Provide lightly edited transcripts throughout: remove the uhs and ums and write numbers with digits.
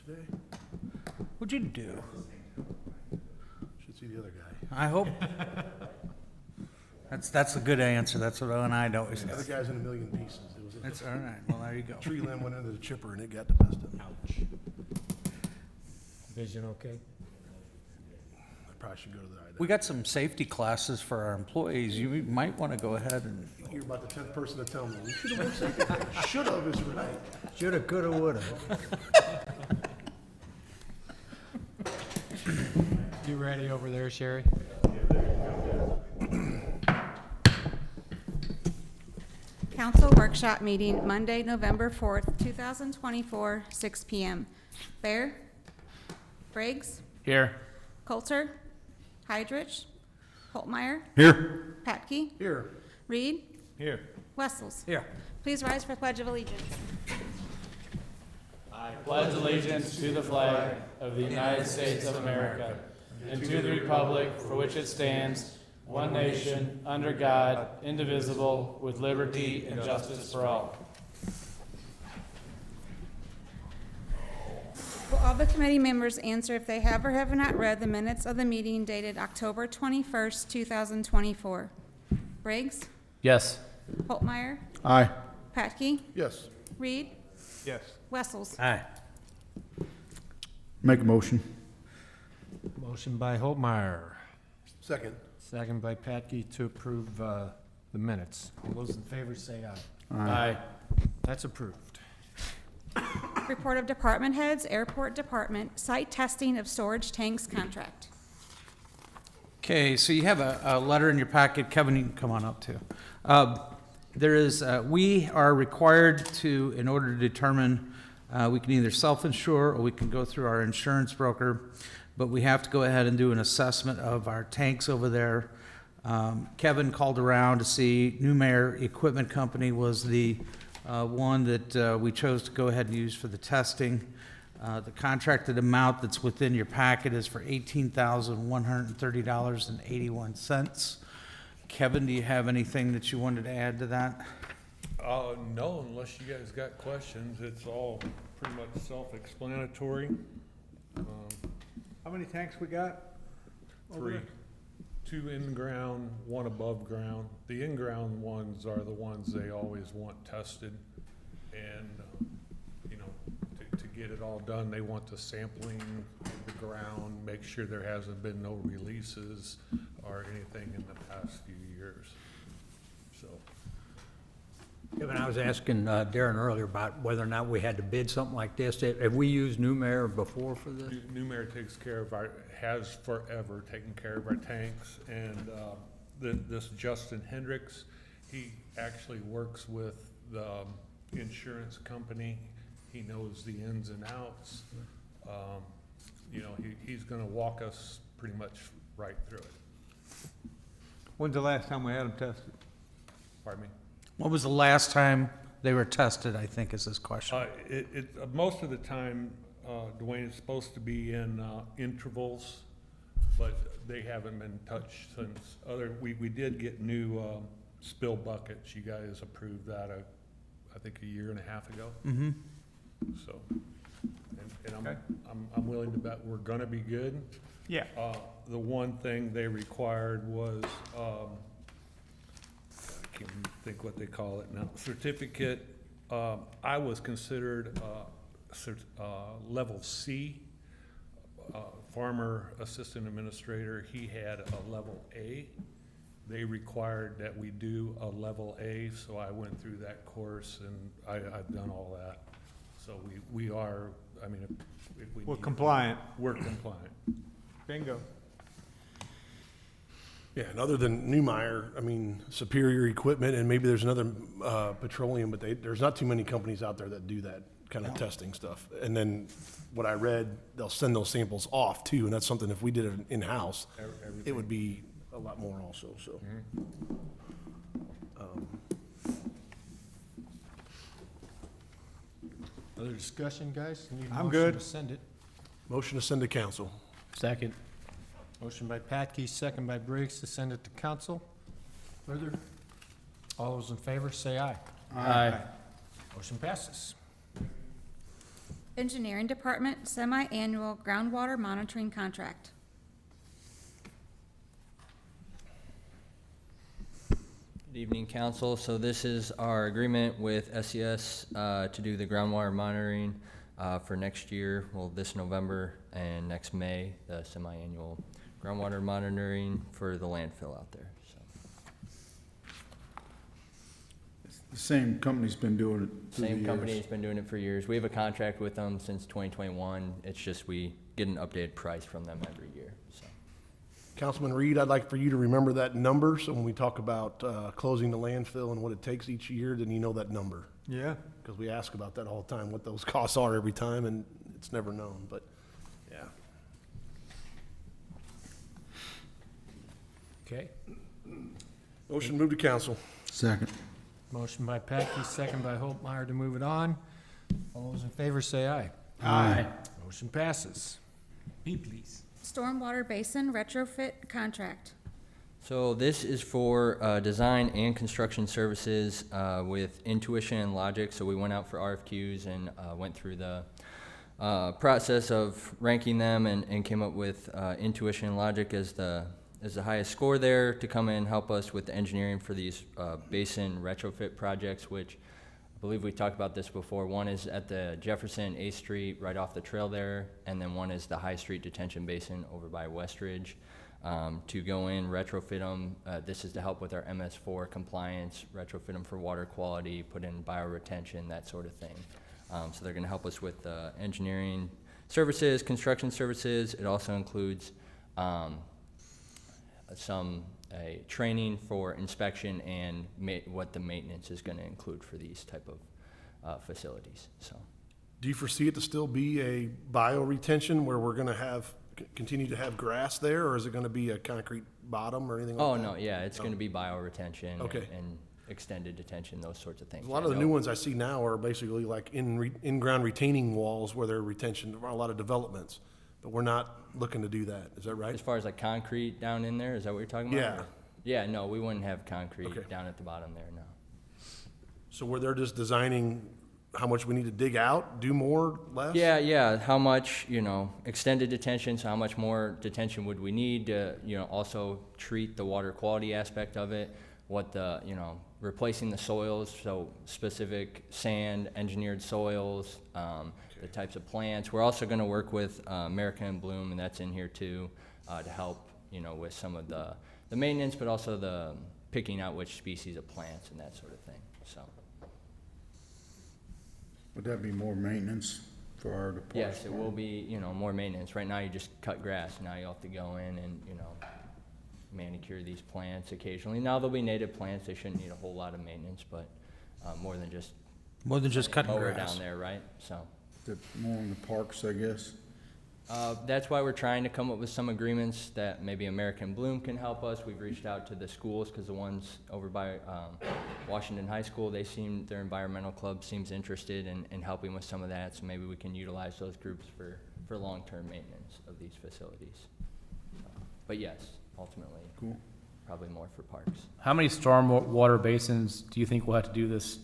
today? What'd you do? Should see the other guy. I hope. That's a good answer. That's what I always The other say. guy's in a million pieces. It was That's all right. Well, there you go. a tree limb went into the chipper and it got the best of him. Ouch. Vision okay? I probably should go to the eye We got some safety classes for our employees. You might want to go ahead and. doctor. You're about the 10th person to tell me. We should have worked safety. Should have is right. Shoulda, coulda, woulda. You ready over there, Sherry? Council workshop meeting, Monday, November 4th, 2024, 6 p.m. Bear? Briggs? Here. Coulter? Heidrich? Holtmeyer? Here. Patke? Here. Reed? Here. Wessels? Here. Please rise for Pledge of Allegiance. I pledge allegiance to the flag of the United States of America and to the republic for which it stands, one nation, under God, indivisible, with liberty and justice for all. Will all the committee members answer if they have or have not read the minutes of the meeting dated October 21st, 2024? Briggs? Yes. Holtmeyer? Aye. Patke? Yes. Reed? Yes. Wessels? Aye. Make a motion. Motion by Holtmeyer, Second. second by Patke to approve the minutes. All those in favor say aye. Aye. That's approved. Report of department heads, Airport Department, site testing of storage tanks contract. Okay, so you have a letter in your packet. Kevin, you can come on up too. We are required to, in order to determine, we can either self-insure or we can go through our insurance broker, but we have to go ahead and do an assessment of our tanks over there. Kevin called around to see Newmare Equipment Company was the one that we chose to go ahead and use for the testing. The contracted amount that's within your packet is for $18,130.81. Kevin, do you have anything that you wanted to add to that? No, unless you guys got questions, it's all pretty much self-explanatory. How many tanks we got? over 3, there? 2 in-ground, 1 above ground. The in-ground ones are the ones they always want tested. And, you know, to get it all done, they want the sampling of the ground, make sure there hasn't been no releases or anything in the past few years, so. Kevin, I was asking Darren earlier about whether or not we had to bid something like this. Have we used Newmare before for this? Newmare takes care of has forever taken care of our tanks, and this Justin Hendricks, he actually works with the insurance company. He knows the ins and outs. You know, he's gonna walk us pretty much right through it. When's the last time we had them tested? Pardon me? What was the last time they were tested, I think is his question. Most of the time, Dwayne, it's supposed to be in intervals, but they haven't been touched since we did get new spill buckets. You guys approved that, I think, a year and a half ago. Mm-hmm. So, and I'm willing to bet we're gonna be good. Yeah. The one thing they required was, I can't think what they call it now, certificate. I was considered level C, farmer assistant administrator. He had a level A. They required that we do a level A, so I went through that course and I've done all that. So we are, I mean, if we We're need- compliant. We're compliant. Bingo. Yeah, and other than Newmeyer, I mean, Superior Equipment, and maybe there's another petroleum, but there's not too many companies out there that do that kind of testing stuff. And then what I read, they'll send those samples off too, and that's something if we did it in-house, it would be a lot more also, so. Other discussion, guys? Need a I'm motion good. to send it. Motion to send to council. Second. Motion by Patke, second by Briggs to send it to council. Further? All those in favor, say aye. Aye. Motion passes. Engineering Department Semi-Annual Groundwater Monitoring Contract. Good evening, council. So this is our agreement with SES to do the groundwater monitoring for next year, well, this November and next May, the semi-annual groundwater monitoring for the landfill out there, so. The same company's been doing it through the Same years. company's been doing it for years. We have a contract with them since 2021. It's just we get an updated price from them every year, so. Councilman Reed, I'd like for you to remember that number, so when we talk about closing the landfill and what it takes each year, then you know that number. Yeah. Because we ask about that all the time, what those costs are every time, and it's never known, but, yeah. Okay. Motion moved to council. Second. Motion by Patke, second by Holtmeyer to move it on. All those in favor say aye. Aye. Motion passes. B, please. Stormwater Basin Retrofit Contract. So this is for design and construction services with Intuition and Logic. So we went out for RFQs and went through the process of ranking them and came up with Intuition and Logic as the highest score there to come in and help us with the engineering for these basin retrofit projects, which I believe we talked about this before. One is at the Jefferson 8th Street right off the trail there, and then one is the High Street Detention Basin over by Westridge. To go in, retrofit them. This is to help with our MS4 compliance, retrofit them for water quality, put in bioretention, that sort of thing. So they're gonna help us with engineering services, construction services. It also includes some training for inspection and what the maintenance is gonna include for these type of facilities, so. Do you foresee it to still be a bioretention where we're gonna have, continue to have grass there, or is it gonna be a concrete bottom or anything like Oh, that? no, yeah, it's gonna be bioretention Okay. and extended detention, those sorts of things. A lot of the new ones I see now are basically like in-ground retaining walls where they're retention, there are a lot of developments, but we're not looking to do that, is that right? As far as like concrete down in there, is that what you're talking about? Yeah. Or- Yeah, no, we wouldn't have concrete Okay. down at the bottom there, no. So where they're just designing how much we need to dig out, do more, less? Yeah, how much, extended detention, so how much more detention would we need to, also treat the water quality aspect of it, what the, replacing the soils, so specific sand, engineered soils, the types of plants. We're also gonna work with American Bloom, and that's in here too, to help, with some of the maintenance, but also the picking out which species of plants and that sort of thing, so. Would that be more maintenance for our department? Yes, it will be, more maintenance. Right now, you just cut grass. Now you have to go in and, manicure these plants occasionally. Now they'll be native plants. They shouldn't need a whole lot of maintenance, but more than just cutting mower grass. down there, right? So More in the parks, I guess. that's why we're trying to come up with some agreements that maybe American Bloom can help us. We've reached out to the schools because the ones over by Washington High School, their environmental club seems interested in helping with some of that. So maybe we can utilize those groups for long-term maintenance of these facilities. But yes, ultimately, Cool. probably more for parks. How many stormwater basins do you think we'll have to do this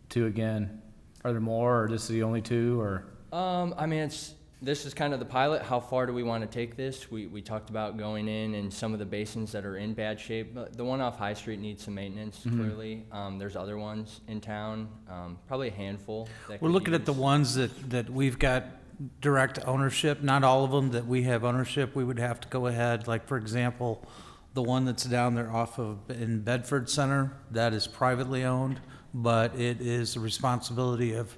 to again? Are there more, or this is the only two, or? This is kind of the pilot. How far do we want to take this? We talked about going in some of the basins that are in bad shape. But the one off High Street needs some maintenance, clearly. There's other ones in town, probably a handful. That We're could looking at the use. ones that we've got direct ownership, not all of them that we have ownership. We would have to go ahead, like, for example, the one that's down there in Bedford Center, that is privately owned, but it is the responsibility of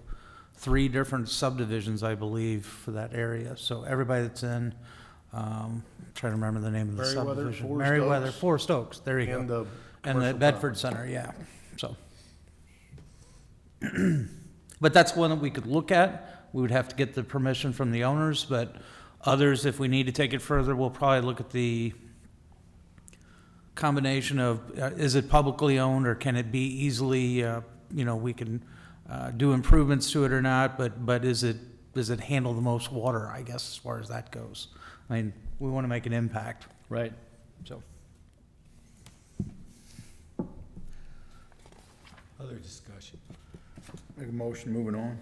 3 different subdivisions, I believe, for that area. So everybody that's in, trying to remember the name of the Merriweather, subdivision. Forest Merriweather, Oaks. Forest Oaks, there you And go. the And the commercial Bedford property. Center, yeah, so. But that's one that we could look at. We would have to get the permission from the owners, but others, if we need to take it further, we'll probably look at the combination of, is it publicly owned, or can it be easily, we can do improvements to it or not, but does it handle the most water, I guess, as far as that goes? I mean, we want to make an impact, Right. so. Other discussion. Make a motion, moving on.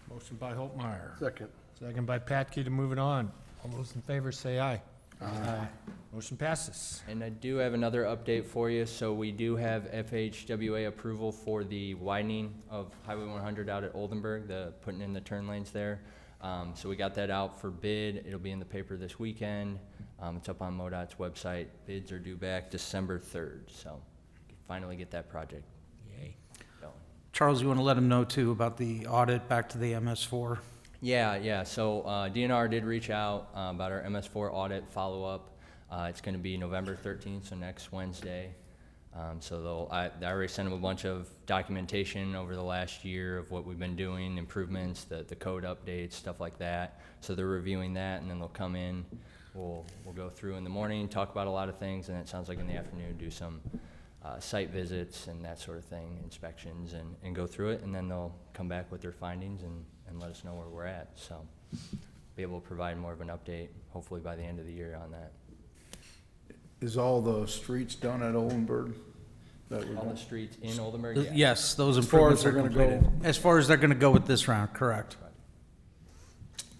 Motion Motion by Holtmeyer, Second. second by Patke to move it on. All those in favor say aye. Aye. Motion passes. And I do have another update for you. So we do have FHWA approval for the widening of Highway 100 out at Oldenburg, putting in the turn lanes there. So we got that out for bid. It'll be in the paper this weekend. It's up on MoDOT's website. Bids are due back December 3rd. So finally get that project Yay. going. Charles, you want to let them know too about the audit back to the MS4? Yeah. So DNR did reach out about our MS4 audit follow-up. It's going to be November 13th, so next Wednesday. So I already sent them a bunch of documentation over the last year of what we've been doing, improvements, the code updates, stuff like that. So they're reviewing that, and then they'll come in. We'll go through in the morning, talk about a lot of things, and it sounds like in the afternoon do some site visits and that sort of thing, inspections, and go through it, and then they'll come back with their findings and let us know where we're at. So be able to provide more of an update, hopefully by the end of the year on that. Is all the streets done at Oldenburg? That we're All the done? streets in Oldenburg, yeah. Yes, those As far as improvements are they're gonna go. completed. As far as they're going to go with this round, correct.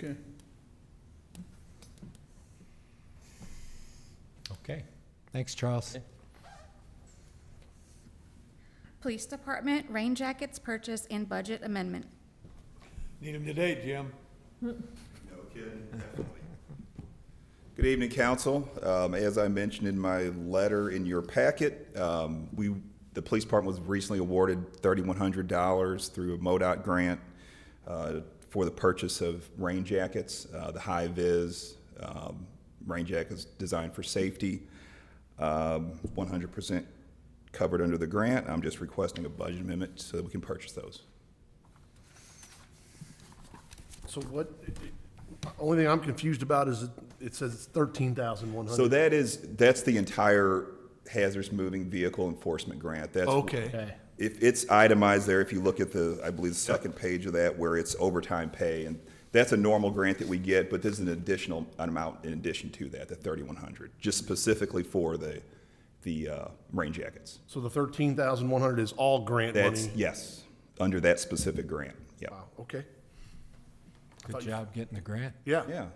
Okay. Okay. Thanks, Charles. Okay. Police Department, rain jackets purchase and budget amendment. Need them today, Jim. No kidding, definitely. Good evening, council. As I mentioned in my letter in your packet, the police department was recently awarded $3,100 through a MoDOT grant for the purchase of rain jackets, the high-vis rain jackets designed for safety, 100% covered under the grant. I'm just requesting a budget amendment so that we can purchase those. So what, only thing I'm confused about is it says it's 13,100. So that's the entire hazardous moving vehicle enforcement grant. That's Okay. If it's itemized there, if you look at I believe the second page of that, where it's overtime pay, and that's a normal grant that we get, but there's an additional amount in addition to that, the 3,100, just specifically for the rain jackets. So the 13,100 is all grant That's, money? yes, under that specific grant, yeah. Wow, okay. Good job getting the grant. Yeah, Yeah,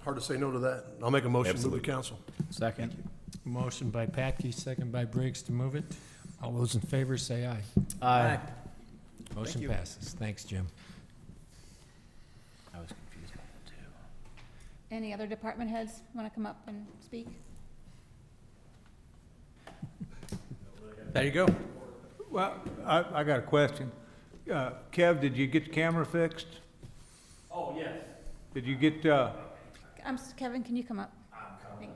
hard to say no to that. I'll make a motion to move Absolutely. to council. Second. Motion by Patke, second by Briggs to move it. All those in favor say aye. Aye. Motion passes. Thanks, Jim. I was confused by that too. Any other department heads want to come up and speak? There you go. Well, I got a question. Kev, did you get the camera fixed? Oh, yes. Did you get, Kevin, can you come up? Thank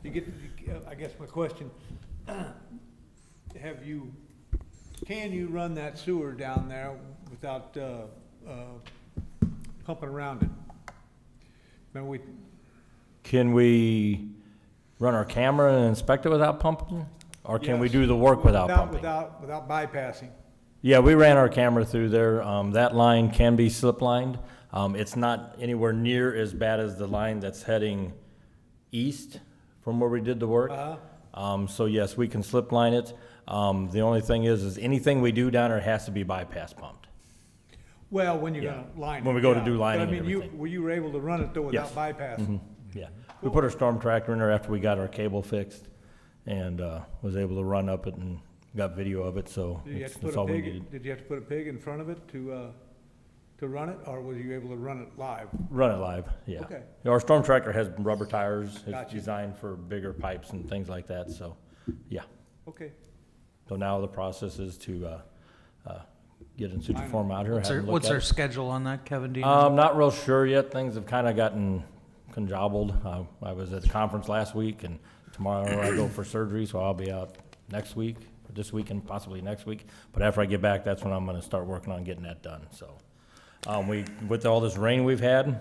you. I guess my question, can you run that sewer down there without, pumping around it? Remember Can we run our camera and inspect it without pumping? Or can we Yes. do the work without pumping? Without bypassing? Yeah, we ran our camera through there. That line can be slip lined. It's not anywhere near as bad as the line that's heading east from where we did the work. So yes, we can slip line it. The only thing is anything we do down there has to be bypass pumped. Well, when you're Yeah. gonna line it. When we go to yeah. do lining But I and mean, everything. you were able to run it though without Yes. bypassing? Yeah. We put our storm tractor in there after we got our cable fixed and, was able to run up it and got video of it, so Did you have to that's put a all we pig, needed. did you have to put a pig in front of it to run it, or were you able to run it live? Run it live, yeah. Okay. Our storm tractor has rubber tires. It's Gotcha. designed for bigger pipes and things like that, so, yeah. Okay. So now the process is to, get in suture form out here, have them look What's at our it. schedule on that, Kevin? Do you know? I'm not real sure yet. Things have kind of gotten conjobbled. I was at the conference last week, and tomorrow I go for surgery, so I'll be out next week, or this week and possibly next week. But after I get back, that's when I'm gonna start working on getting that done, so. With all this rain we've had,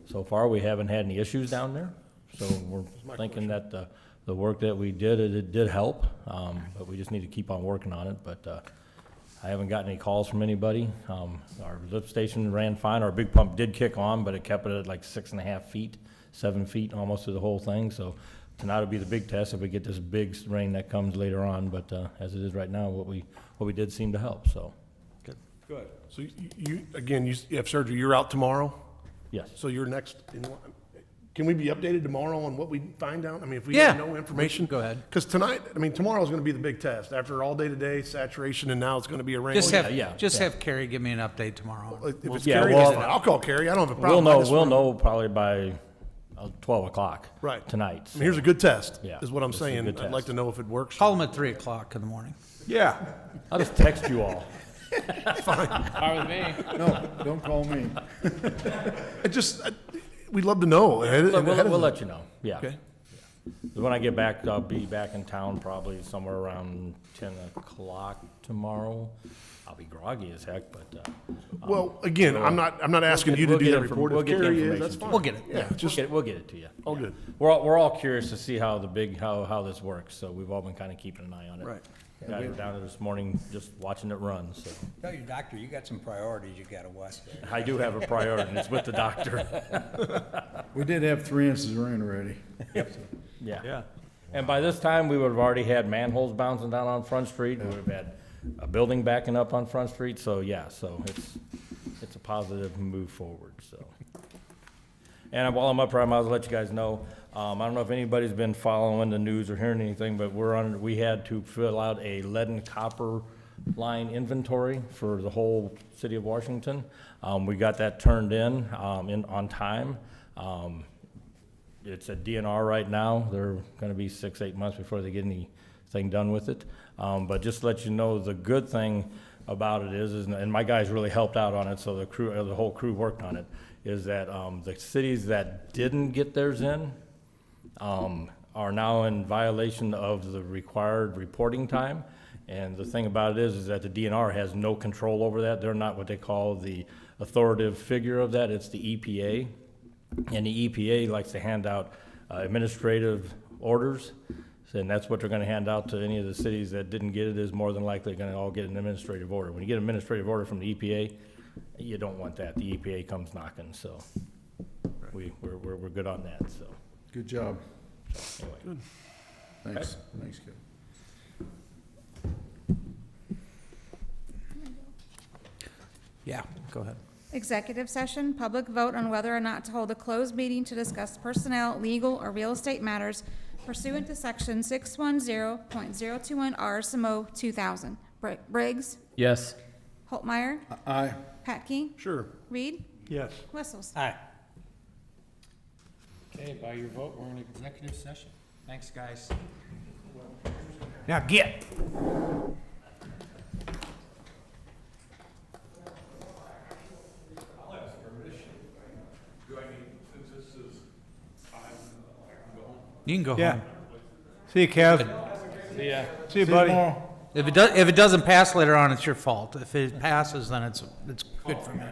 so far, we haven't had any issues down there. So we're thinking that the work that we did, it did help, but we just need to keep on working on it. But I haven't gotten any calls from anybody. Our lift station ran fine. Our big pump did kick on, but it kept it at like 6.5 feet, 7 feet almost through the whole thing. So tonight will be the big test if we get this big rain that comes later on, but, as it is right now, what we did seemed to help, so, Good. So again, you have surgery, you're out tomorrow? yes. So you're next in line. Can we be updated tomorrow on what we find out? I mean, if we Yeah. have no information? Go ahead. Because tonight, I mean, tomorrow's gonna be the big test. After all day today, saturation, and now it's gonna be a rain. Just yeah, have, yeah, just yeah. have Carrie give me an update tomorrow. If it's Yeah, Carrie, well, I'll call Carrie. I don't have a We'll problem. I know, just we'll wanna- know probably by 12 o'clock. Right. Tonight. I mean, here's a good test, Yeah, is what I'm this is a saying. good I'd like test. to know if it works. Call them at 3 o'clock in the morning. Yeah. I'll just text you all. Fine with me. No, don't call me. We'd love to know. We'll let you know, yeah. Okay. When I get back, I'll be back in town probably somewhere around 10 o'clock tomorrow. I'll be groggy as heck, but, Well, again, I'm not asking you to we'll do get that inform- report. we'll If get the Carrie is, information that's to fine. you. We'll get it. Yeah, just, we'll get it to you. all Yeah. good. We're all curious to see how how this works, so we've all been kind of keeping an eye on it. Right. Guys were down there this morning just watching it run, so. Tell your doctor, you got some priorities you gotta watch there. I do have a priority, and it's with the doctor. We did have 3 inches of rain already. Yeah. Yeah. And by this time, we would have already had manholes bouncing down on Front Street, we would have had a building backing up on Front Street, so yeah, so it's a positive move forward, so. And while I'm up here, I might as well let you guys know, I don't know if anybody's been following the news or hearing anything, but we had to fill out a lead and copper line inventory for the whole city of Washington. We got that turned in on time. It's at DNR right now. They're gonna be 6-8 months before they get anything done with it. But just to let you know, the good thing about it is, and my guys really helped out on it, so the whole crew worked on it, is that, the cities that didn't get theirs in, are now in violation of the required reporting time. And the thing about it is that the DNR has no control over that. They're not what they call the authoritative figure of that. It's the EPA. And the EPA likes to hand out administrative orders. And that's what they're gonna hand out to any of the cities that didn't get it, is more than likely gonna all get an administrative order. When you get an administrative order from the EPA, you don't want that. The EPA comes knocking, so we're good on that, so. Good job. Anyway. Thanks. Thanks, Kevin. Yeah, go ahead. Executive session, public vote on whether or not to hold a closed meeting to discuss personnel, legal, or real estate matters pursuant to section 610.021 RSMO 2000. Briggs, Yes. Holtmeyer, Aye. Patke, Sure. Reed, Yes. Whistles. Aye. Okay, by your vote, we're in executive session. Thanks, guys. Now get. You can go Yeah. home. See you, Kev. See ya. See you, buddy. If it doesn't pass later on, it's your fault. If it passes, then it's good for me.